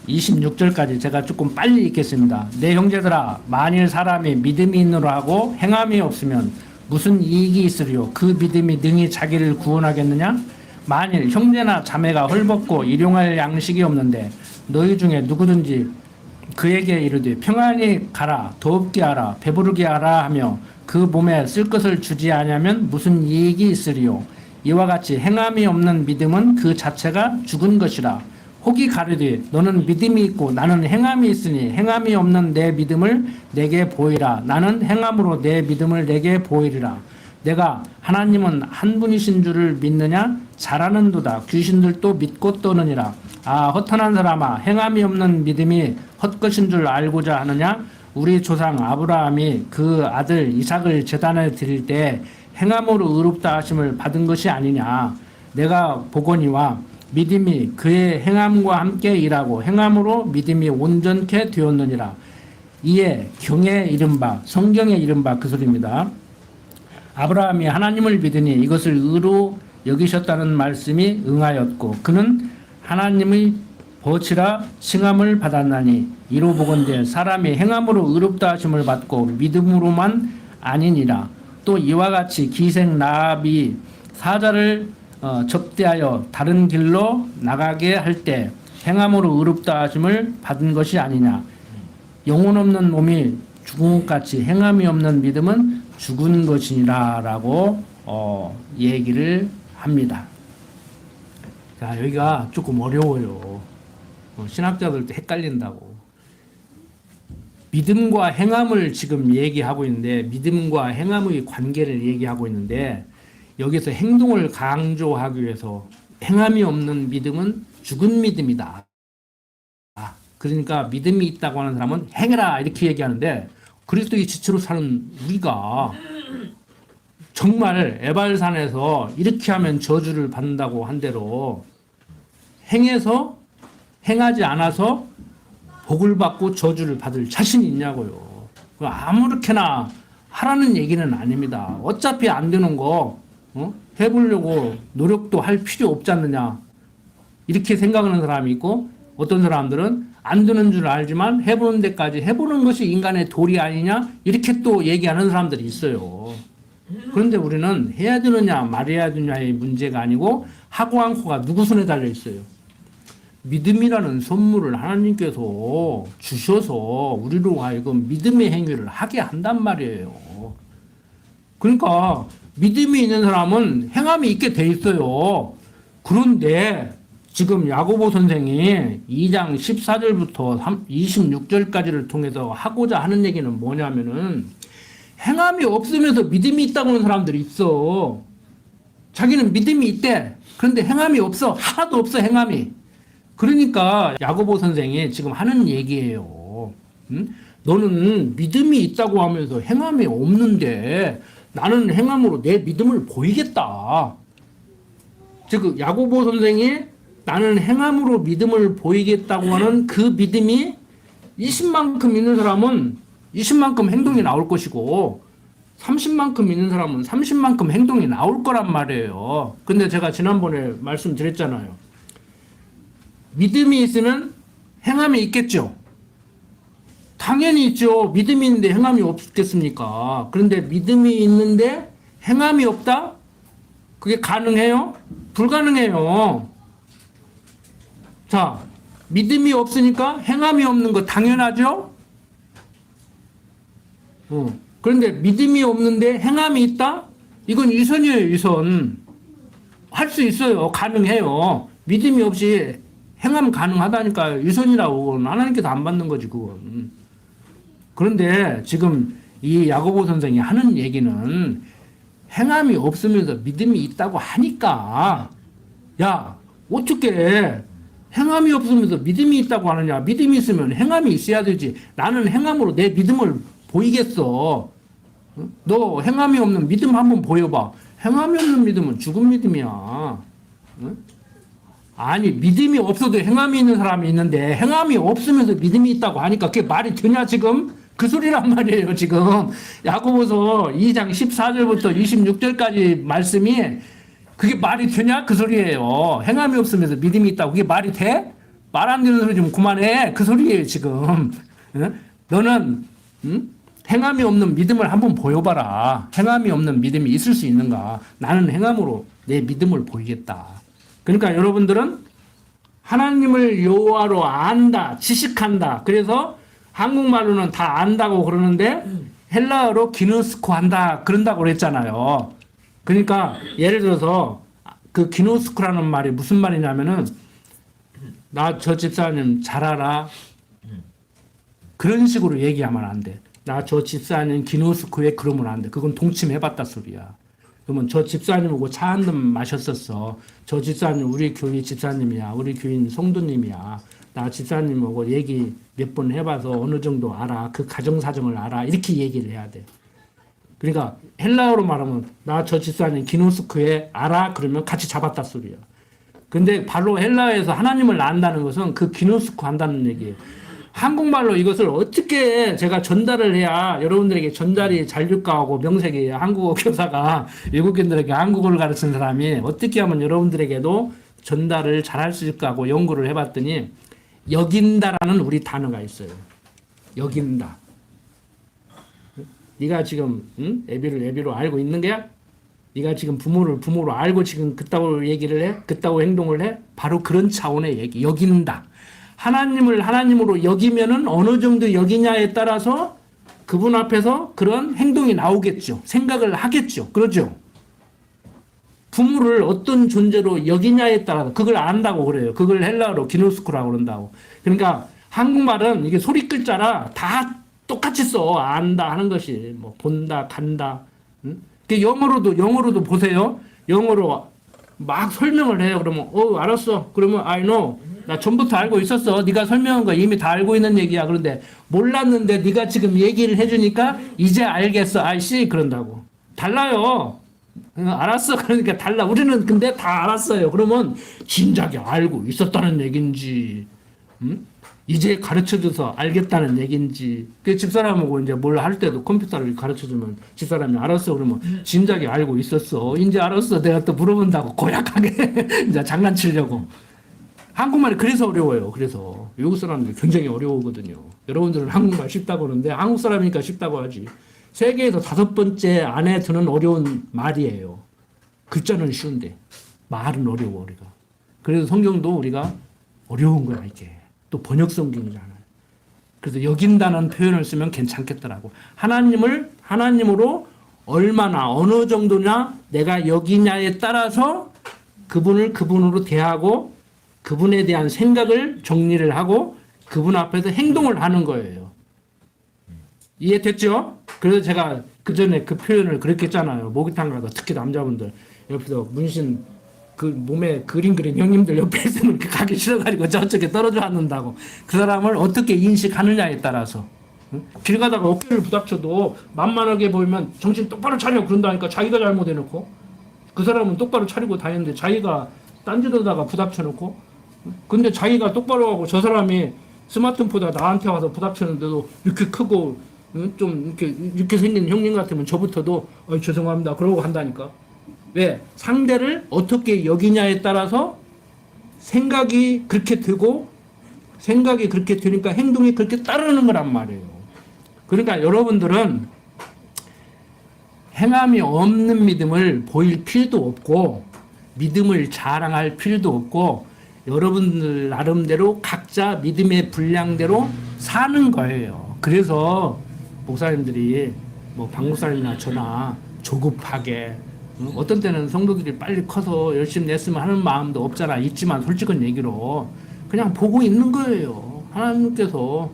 26절까지 제가 조금 빨리 읽겠습니다. 내 형제들아, 만일 사람이 믿음이 있노라 하고 행함이 없으면 무슨 이익이 있으리요? 그 믿음이 능히 자기를 구원하겠느냐? 만일 형제나 자매가 헐벗고 일용할 양식이 없는데 너희 중에 누구든지 그에게 이르되 평안히 가라, 더웁게 하라, 배부르게 하라 하며 그 몸에 쓸 것을 주지 아니하면 무슨 이익이 있으리요? 이와 같이 행함이 없는 믿음은 그 자체가 죽은 것이라. 혹이 가르되 너는 믿음이 있고 나는 행함이 있으니 행함이 없는 내 믿음을 내게 보이라. 나는 행함으로 내 믿음을 내게 보이리라. 내가 하나님은 한 분이신 줄을 믿느냐? 잘하는도다. 귀신들도 믿고 떠느니라. 아, 허탄한 사람아, 행함이 없는 믿음이 헛것인 줄 알고자 하느냐? 우리 조상 아브라함이 그 아들 이삭을 제단에 드릴 때 행함으로 의롭다 하심을 받은 것이 아니냐? 내가 보거니와 믿음이 그의 행함과 함께 일하고 행함으로 믿음이 온전케 되었느니라. 이에 경에 이른바, 성경에 이른바 그 소리입니다. 아브라함이 하나님을 믿으니 이것을 의로 여기셨다는 말씀이 응하였고 그는 하나님의 벗이라 칭함을 받았나니 이로 보건대 사람이 행함으로 의롭다 하심을 받고 믿음으로만 아니니라. 또 이와 같이 기생 라합이 사자를 접대하여 다른 길로 나가게 할 때 행함으로 의롭다 하심을 받은 것이 아니냐. 영혼 없는 몸이 죽은 것 같이 행함이 없는 믿음은 죽은 것이니라 라고 얘기를 합니다. 자, 여기가 조금 어려워요. 신학자들도 헷갈린다고. 믿음과 행함을 지금 얘기하고 있는데 믿음과 행함의 관계를 얘기하고 있는데 여기서 행동을 강조하기 위해서 행함이 없는 믿음은 죽은 믿음이다. 그러니까 믿음이 있다고 하는 사람은 행해라 이렇게 얘기하는데 그리스도의 지체로 사는 우리가 정말 에발산에서 이렇게 하면 저주를 받는다고 한 대로 행해서 행하지 않아서 복을 받고 저주를 받을 자신이 있냐고요. 아무렇게나 하라는 얘기는 아닙니다. 어차피 안 되는 거 해보려고 노력도 할 필요 없지 않느냐 이렇게 생각하는 사람이 있고 어떤 사람들은 안 되는 줄 알지만 해보는 데까지 해보는 것이 인간의 도리 아니냐 이렇게 또 얘기하는 사람들이 있어요. 그런데 우리는 해야 되느냐 말해야 되느냐의 문제가 아니고 하고 않고가 누구 손에 달려 있어요. 믿음이라는 선물을 하나님께서 주셔서 우리로 하여금 믿음의 행위를 하게 한단 말이에요. 그러니까 믿음이 있는 사람은 행함이 있게 돼 있어요. 그런데 지금 야고보 선생이 2장 14절부터 26절까지를 통해서 하고자 하는 얘기는 뭐냐면은 행함이 없으면서 믿음이 있다고 하는 사람들이 있어. 자기는 믿음이 있대. 그런데 행함이 없어. 하나도 없어, 행함이. 그러니까 야고보 선생이 지금 하는 얘기예요. 응? 너는 믿음이 있다고 하면서 행함이 없는데 나는 행함으로 내 믿음을 보이겠다. 즉 야고보 선생이 나는 행함으로 믿음을 보이겠다고 하는 그 믿음이 20만큼 있는 사람은 20만큼 행동이 나올 것이고 30만큼 있는 사람은 30만큼 행동이 나올 거란 말이에요. 근데 제가 지난번에 말씀드렸잖아요. 믿음이 있으면 행함이 있겠죠. 당연히 있죠. 믿음이 있는데 행함이 없겠습니까? 그런데 믿음이 있는데 행함이 없다? 그게 가능해요? 불가능해요. 자, 믿음이 없으니까 행함이 없는 거 당연하죠? 그런데 믿음이 없는데 행함이 있다? 이건 위선이에요, 위선. 할 수 있어요. 가능해요. 믿음이 없이 행하면 가능하다니까. 유선이라고 하나님께서 안 받는 거지 그건. 그런데 지금 이 야고보 선생이 하는 얘기는 행함이 없으면서 믿음이 있다고 하니까 야 어떻게 행함이 없으면서 믿음이 있다고 하느냐. 믿음이 있으면 행함이 있어야 되지. 나는 행함으로 내 믿음을 보이겠어. 너 행함이 없는 믿음 한번 보여봐. 행함이 없는 믿음은 죽은 믿음이야. 아니 믿음이 없어도 행함이 있는 사람이 있는데 행함이 없으면서 믿음이 있다고 하니까 그게 말이 되냐 지금? 그 소리란 말이에요 지금. 야고보서 2장 14절부터 26절까지 말씀이 그게 말이 되냐 그 소리예요. 행함이 없으면서 믿음이 있다고 그게 말이 돼? 말 안 되는 소리 좀 그만해. 그 소리예요 지금. 너는 행함이 없는 믿음을 한번 보여봐라. 행함이 없는 믿음이 있을 수 있는가? 나는 행함으로 내 믿음을 보이겠다. 그러니까 여러분들은 하나님을 여호와로 안다, 지식한다. 그래서 한국말로는 다 안다고 그러는데 헬라어로 기노스코 한다 그런다고 그랬잖아요. 그러니까 예를 들어서 그 기노스코라는 말이 무슨 말이냐면은 나 저 집사님 잘 알아. 그런 식으로 얘기하면 안 돼. 나 저 집사님 기노스코에 그러면 안 돼. 그건 동침해봤다 소리야. 그러면 저 집사님하고 차 한 잔 마셨었어. 저 집사님 우리 교회 집사님이야. 우리 교인 성도님이야. 나 집사님하고 얘기 몇 번 해봐서 어느 정도 알아. 그 가정사정을 알아. 이렇게 얘기를 해야 돼. 그러니까 헬라어로 말하면 나 저 집사님 기노스코에 알아. 그러면 같이 잡았다 소리야. 근데 바로 헬라어에서 하나님을 안다는 것은 그 기노스코 한다는 얘기예요. 한국말로 이것을 어떻게 제가 전달을 해야 여러분들에게 전달이 잘 될까 하고 명색이 한국어 교사가 외국인들에게 한국어를 가르치는 사람이 어떻게 하면 여러분들에게도 전달을 잘 할 수 있을까 하고 연구를 해봤더니 여긴다라는 우리 단어가 있어요. 여긴다. 네가 지금 애비를 애비로 알고 있는 거야? 네가 지금 부모를 부모로 알고 지금 그따구 얘기를 해? 그따구 행동을 해? 바로 그런 차원의 얘기. 여긴다. 하나님을 하나님으로 여기면은 어느 정도 여기냐에 따라서 그분 앞에서 그런 행동이 나오겠죠. 생각을 하겠죠. 그러죠? 부모를 어떤 존재로 여기냐에 따라서 그걸 안다고 그래요. 그걸 헬라어로 기노스코라고 그런다고. 그러니까 한국말은 이게 소리 글자라 다 똑같이 써. 안다 하는 것이 뭐 본다, 간다. 응? 영어로도 보세요. 영어로 막 설명을 해요. 그러면 알았어. 그러면 I know. 나 전부터 알고 있었어. 네가 설명한 거 이미 다 알고 있는 얘기야. 그런데 몰랐는데 네가 지금 얘기를 해주니까 이제 알겠어. I see 그런다고. 달라요. 알았어. 그러니까 달라. 우리는 근데 다 알았어요. 그러면 진작에 알고 있었다는 얘긴지, 이제 가르쳐줘서 알겠다는 얘긴지. 그 집사람하고 이제 뭘 할 때도 컴퓨터를 가르쳐주면 집사람이 알았어. 그러면 진작에 알고 있었어. 이제 알았어. 내가 또 물어본다고 고약하게 이제 장난치려고. 한국말이 그래서 어려워요. 그래서 외국 사람들이 굉장히 어려우거든요. 여러분들은 한국말 쉽다고 그러는데 한국 사람이니까 쉽다고 하지. 세계에서 5번째 안에 드는 어려운 말이에요. 글자는 쉬운데 말은 어려워 우리가. 그래서 성경도 우리가 어려운 거야 이게. 또 번역 성경이잖아요. 그래서 여긴다는 표현을 쓰면 괜찮겠더라고. 하나님을 하나님으로 얼마나 어느 정도냐 내가 여기냐에 따라서 그분을 그분으로 대하고 그분에 대한 생각을 정리를 하고 그분 앞에서 행동을 하는 거예요. 이해됐죠? 그래서 제가 그 전에 그 표현을 그렇게 했잖아요. 목욕탕 가서 특히 남자분들 옆에서 문신 그 몸에 그림 그린 형님들 옆에 있으면 가기 싫어가지고 저쪽에 떨어져 앉는다고. 그 사람을 어떻게 인식하느냐에 따라서. 길 가다가 어깨를 부닥쳐도 만만하게 보이면 정신 똑바로 차려 그런다니까 자기가 잘못해놓고 그 사람은 똑바로 차리고 다니는데 자기가 딴짓하다가 부닥쳐놓고 근데 자기가 똑바로 하고 저 사람이 스마트폰보다 나한테 와서 부닥쳤는데도 이렇게 크고 좀 이렇게 생긴 형님 같으면 저부터도 죄송합니다 그러고 간다니까. 왜? 상대를 어떻게 여기냐에 따라서 생각이 그렇게 되고 생각이 그렇게 되니까 행동이 그렇게 따르는 거란 말이에요. 그러니까 여러분들은 행함이 없는 믿음을 보일 필요도 없고 믿음을 자랑할 필요도 없고 여러분들 나름대로 각자 믿음의 분량대로 사는 거예요. 그래서 목사님들이 뭐 박목사님이나 저나 조급하게 어떤 때는 성도들이 빨리 커서 열심히 냈으면 하는 마음도 없잖아. 있지만 솔직한 얘기로 그냥 보고 있는 거예요. 하나님께서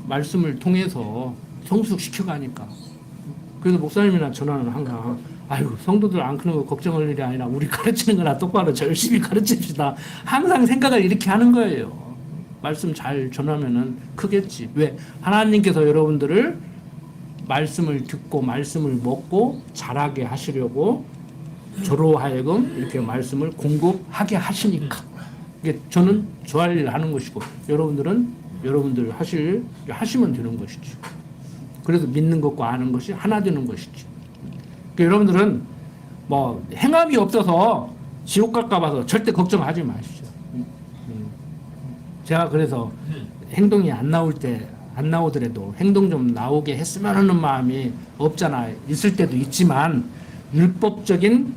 말씀을 통해서 성숙시켜 가니까. 그래서 목사님이나 저는 항상 아이고 성도들 안 크는 거 걱정할 일이 아니라 우리 가르치는 거나 똑바로 열심히 가르칩시다. 항상 생각을 이렇게 하는 거예요. 말씀 잘 전하면은 크겠지. 왜? 하나님께서 여러분들을 말씀을 듣고 말씀을 먹고 자라게 하시려고 저로 하여금 이렇게 말씀을 공급하게 하시니까. 이게 저는 저 할 일 하는 것이고 여러분들은 여러분들 하시면 되는 것이죠. 그래서 믿는 것과 아는 것이 하나 되는 것이죠. 그러니까 여러분들은 뭐 행함이 없어서 지옥 갈까 봐서 절대 걱정하지 마십시오. 제가 그래서 행동이 안 나오더라도 행동 좀 나오게 했으면 하는 마음이 없잖아. 있을 때도 있지만 율법적인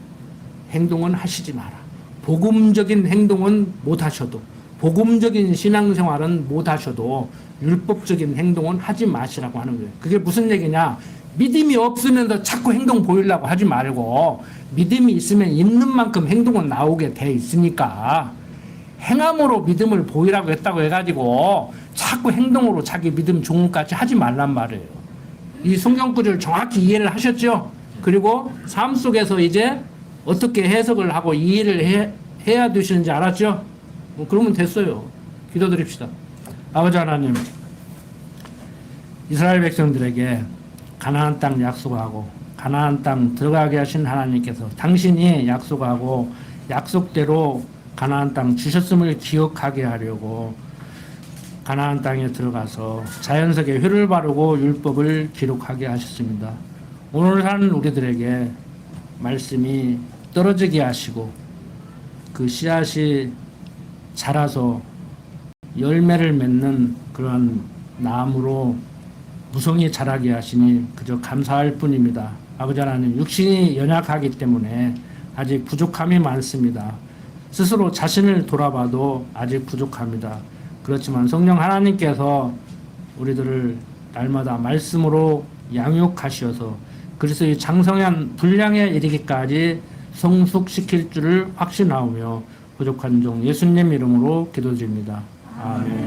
행동은 하시지 마라. 복음적인 행동은 못 하셔도, 복음적인 신앙생활은 못 하셔도 율법적인 행동은 하지 마시라고 하는 거예요. 그게 무슨 얘기냐? 믿음이 없으면서 자꾸 행동 보이려고 하지 말고 믿음이 있으면 있는 만큼 행동은 나오게 돼 있으니까 행함으로 믿음을 보이라고 했다고 해가지고 자꾸 행동으로 자기 믿음 종까지 하지 말란 말이에요. 이 성경구절을 정확히 이해를 하셨죠? 그리고 삶 속에서 이제 어떻게 해석을 하고 이해를 해야 되시는지 알았죠? 그러면 됐어요. 기도드립시다. 아버지 하나님, 이스라엘 백성들에게 가나안 땅 약속하고 가나안 땅 들어가게 하신 하나님께서 당신이 약속하고 약속대로 가나안 땅 주셨음을 기억하게 하려고 가나안 땅에 들어가서 자연석에 휘를 바르고 율법을 기록하게 하셨습니다. 오늘 사는 우리들에게 말씀이 떨어지게 하시고 그 씨앗이 자라서 열매를 맺는 그런 나무로 무성히 자라게 하시니 그저 감사할 뿐입니다. 아버지 하나님, 육신이 연약하기 때문에 아직 부족함이 많습니다. 스스로 자신을 돌아봐도 아직 부족합니다. 그렇지만 성령 하나님께서 우리들을 날마다 말씀으로 양육하셔서 그리스도의 장성한 분량에 이르기까지 성숙시킬 줄을 확신하오며 부족한 종 예수님 이름으로 기도드립니다. 아멘.